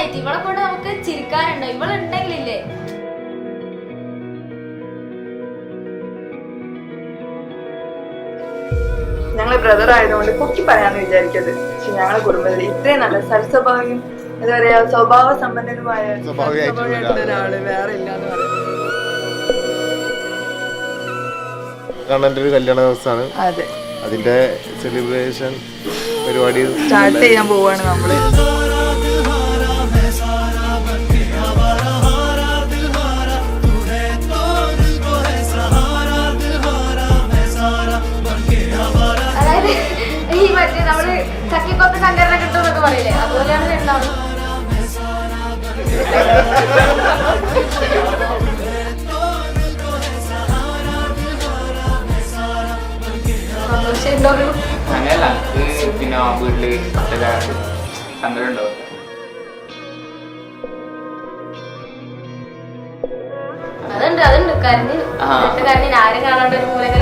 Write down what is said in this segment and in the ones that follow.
ആയിട്ട് ഇവളെ കൊണ്ട് നമുക്ക് ചിരിക്കാനുണ്ടോ? ഇവളുണ്ടെങ്കിലില്ലേ ഞങ്ങള് ബ്രദർ ആയതുകൊണ്ട് കുക്കി പറയാന്ന് വിചാരിക്കരുത്. പക്ഷെ ഞങ്ങളെ കുടുംബത്തിൽ ഇത്രയും നല്ല സൽസ്വഭാവിയും എന്താ പറയാ സ്വഭാവ സമ്പന്നനുമായ ഒരാള് വേറെ ഇല്ലാന്ന് പറയുന്നത്. ഒരു കല്യാണ ദിവസമാണ്. അതെ, അതിന്റെ സെലിബ്രേഷൻ പരിപാടി സ്റ്റാർട്ട് ചെയ്യാൻ പോവാണ് നമ്മള്. ഈ മറ്റേ നമ്മള് ചക്കിക്കൊത്ത സംഘടന കിട്ടുമെന്നൊക്കെ പറയില്ലേ, അതുപോലെയാണ് ഉണ്ടാവുന്നത്. അങ്ങനെയല്ല, പിന്നെ വീട്ടില് സങ്കടം ഉണ്ടാവും. അതുണ്ട് കരഞ്ഞ് ആരും കാണാണ്ട് ഒരു മൂലം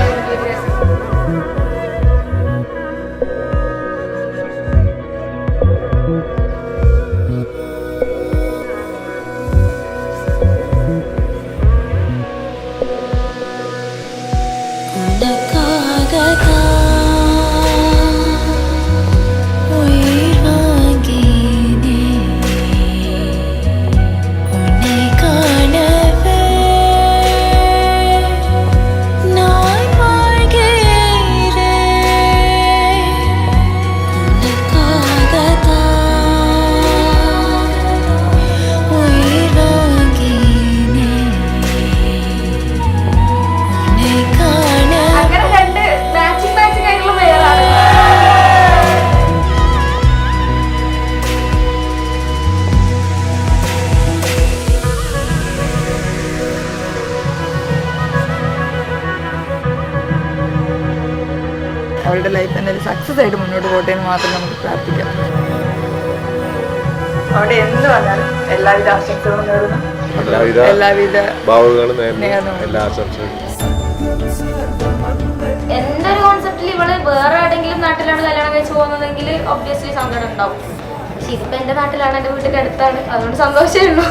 അവരുടെ ലൈഫ് തന്നെ സക്സസ് ആയിട്ട് മുന്നോട്ട് പോട്ടെ എന്ന് മാത്രം നമുക്ക് പ്രാർത്ഥിക്കാം. അവിടെ എന്ത് വന്നാലും എല്ലാവിധ ആശംസകളും നേരുന്നു. എല്ലാവിധ ഭാവുകളും എല്ലാ ആശംസകളും. എന്റെ ഒരു കോൺസെപ്റ്റിൽ ഇവള് വേറെ ഏതെങ്കിലും നാട്ടിലാണ് കല്യാണം കഴിച്ച് പോകുന്നതെങ്കിൽ ഒബ്വിയസ്ലി സങ്കടം ഉണ്ടാവും. പക്ഷെ ഇതിപ്പോ എന്റെ നാട്ടിലാണ്, എന്റെ വീട്ടിന്റെ അടുത്താണ്, അതുകൊണ്ട് സന്തോഷമേ ഉള്ളൂ.